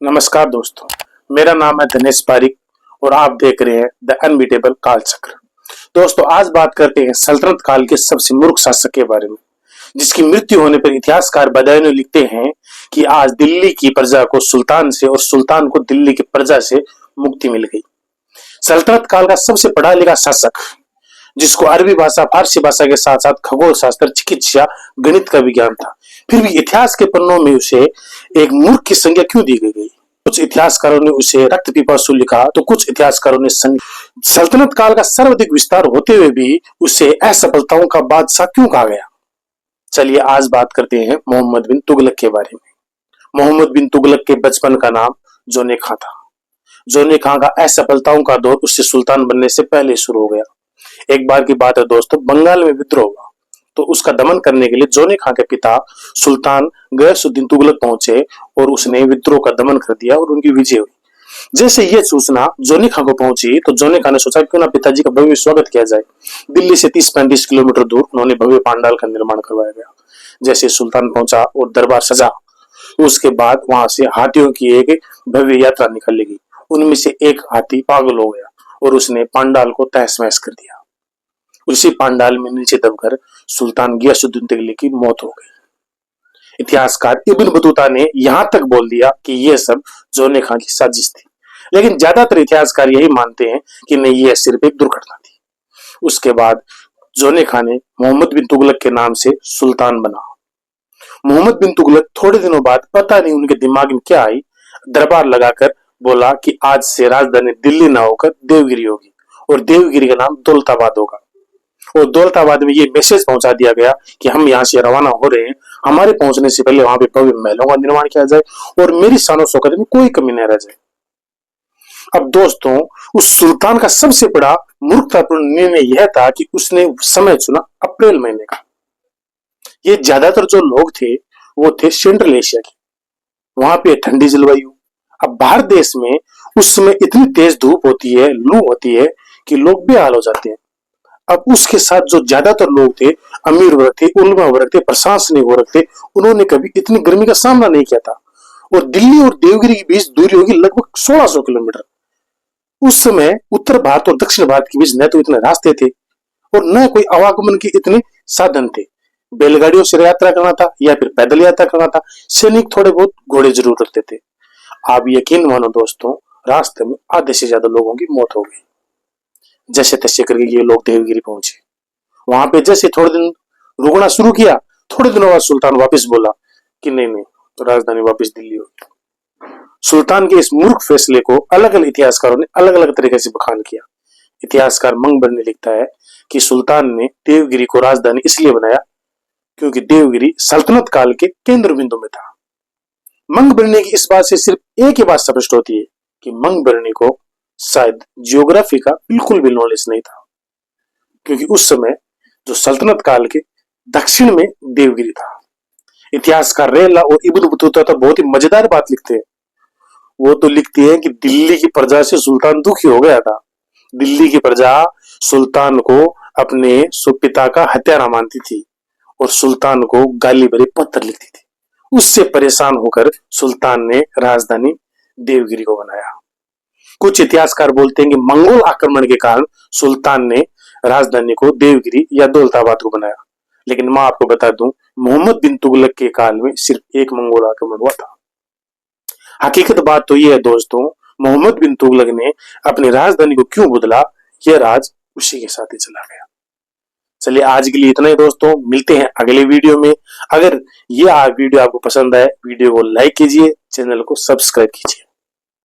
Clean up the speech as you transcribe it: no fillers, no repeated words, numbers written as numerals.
नमस्कार दोस्तों, मेरा नाम है दिनेश पारिक और आप देख रहे हैं द अनबीटेबल काल चक्र। दोस्तों, आज बात करते हैं सल्तनत काल के सबसे मूर्ख शासक के बारे में, जिसकी मृत्यु होने पर इतिहासकार बदायूं लिखते हैं कि आज दिल्ली की प्रजा को सुल्तान से और सुल्तान को दिल्ली की प्रजा से मुक्ति मिल गई। सल्तनत काल का सबसे पढ़ा लिखा शासक, जिसको अरबी भाषा, फारसी भाषा के साथ साथ खगोल शास्त्र, चिकित्सा, गणित का विज्ञान था, फिर भी इतिहास के पन्नों में उसे एक मूर्ख की संज्ञा क्यों दी गई? कुछ इतिहासकारों ने उसे रक्त पिपासु लिखा तो कुछ इतिहासकारों ने सल्तनत काल का सर्वाधिक विस्तार होते हुए भी उसे असफलताओं का बादशाह क्यों कहा गया? चलिए आज बात करते हैं मोहम्मद बिन तुगलक के बारे में। मोहम्मद बिन तुगलक के बचपन का नाम जोने खां था। जोने खां का असफलताओं का दौर उससे सुल्तान बनने से पहले शुरू हो गया। एक बार की बात है दोस्तों, बंगाल में विद्रोह हुआ तो उसका दमन करने के लिए जोने खां के पिता सुल्तान गयासुद्दीन तुगलक पहुंचे और उसने विद्रोह का दमन कर दिया और उनकी विजय हुई। जैसे ये सूचना जोने खां को पहुंची तो जोने खां ने सोचा क्यों ना पिताजी का भव्य स्वागत किया जाए। दिल्ली से 30-35 किलोमीटर दूर उन्होंने भव्य पांडाल का निर्माण करवाया गया। जैसे सुल्तान पहुंचा और दरबार सजा, उसके बाद वहां से हाथियों की एक भव्य यात्रा निकल गई। उनमें से एक हाथी पागल हो गया और उसने पांडाल को तहस महस कर दिया। उसी पांडाल में नीचे दबकर सुल्तान गियासुद्दीन तुगलक की मौत हो गई। इतिहासकार इब्न बतूता ने यहां तक बोल दिया कि यह सब जोने खां की साजिश थी, लेकिन ज्यादातर इतिहासकार यही मानते हैं कि नहीं, यह सिर्फ एक दुर्घटना थी। उसके बाद जोने खां ने मोहम्मद बिन तुगलक के नाम से सुल्तान बना। मोहम्मद बिन तुगलक थोड़े दिनों बाद पता नहीं उनके दिमाग में क्या आई, दरबार लगाकर बोला कि आज से राजधानी दिल्ली ना होकर देवगिरी होगी और देवगिरी का नाम दौलताबाद होगा। और दौलताबाद में ये मैसेज पहुंचा दिया गया कि हम यहाँ से रवाना हो रहे हैं, हमारे पहुंचने से पहले वहां पे भव्य महलों का निर्माण किया जाए और मेरी शानो शौकत में कोई कमी न रह जाए। अब दोस्तों, उस सुल्तान का सबसे बड़ा मूर्खतापूर्ण निर्णय यह था कि उसने समय चुना अप्रैल महीने का। ये ज्यादातर जो लोग थे वो थे सेंट्रल एशिया के, वहां पे ठंडी जलवायु। अब भारत देश में उस समय इतनी तेज धूप होती है, लू होती है कि लोग बेहाल हो जाते हैं। अब उसके साथ जो ज्यादातर लोग थे, अमीर वर्ग थे, उलमा वर्ग थे, प्रशासनिक वर्ग थे, उन्होंने कभी इतनी गर्मी का सामना नहीं किया था। और दिल्ली और देवगिरी के बीच दूरी होगी लगभग 1600 किलोमीटर। उस समय उत्तर भारत और दक्षिण भारत के बीच न तो इतने रास्ते थे और न कोई आवागमन के इतने साधन थे। बैलगाड़ियों से यात्रा करना था या फिर पैदल यात्रा करना था। सैनिक थोड़े बहुत घोड़े जरूर रखते थे। आप यकीन मानो दोस्तों, रास्ते में आधे से ज्यादा लोगों की मौत हो गई। जैसे तैसे करके ये लोग देवगिरी पहुंचे। वहां पे जैसे थोड़े दिन रुकना शुरू किया, थोड़े दिनों बाद सुल्तान वापस बोला कि नहीं नहीं, तो राजधानी वापस दिल्ली होगी। सुल्तान के इस मूर्ख फैसले को अलग अलग इतिहासकारों ने अलग अलग तरीके से बखान किया। इतिहासकार मंगबर ने लिखता है कि सुल्तान ने देवगिरी को राजधानी इसलिए बनाया क्योंकि देवगिरी सल्तनत काल के केंद्र बिंदु में था। मंगबरनी की इस बात से सिर्फ एक ही बात स्पष्ट होती है कि मंगबरनी को शायद जियोग्राफी का बिल्कुल भी नॉलेज नहीं था, क्योंकि उस समय जो सल्तनत काल के दक्षिण में देवगिरी था। इतिहासकार रेला और इब्न बतूता तो बहुत ही मजेदार बात लिखते हैं। वो तो लिखती है कि दिल्ली की प्रजा से सुल्तान दुखी हो गया था। दिल्ली की प्रजा सुल्तान को अपने पिता का हत्यारा मानती थी और सुल्तान को गाली भरे पत्थर लिखती थी। उससे परेशान होकर सुल्तान ने राजधानी देवगिरी को बनाया। कुछ इतिहासकार बोलते हैं कि मंगोल आक्रमण के कारण सुल्तान ने राजधानी को देवगिरी या दौलताबाद को बनाया, लेकिन मैं आपको बता दूं, मोहम्मद बिन तुगलक के काल में सिर्फ एक मंगोल आक्रमण हुआ था। हकीकत बात तो यह है दोस्तों, मोहम्मद बिन तुगलक ने अपनी राजधानी को क्यों बदला, यह राज उसी के साथ ही चला गया। चलिए आज के लिए इतना ही दोस्तों, मिलते हैं अगले वीडियो में। अगर यह वीडियो आपको पसंद आए, वीडियो को लाइक कीजिए, चैनल को सब्सक्राइब कीजिए।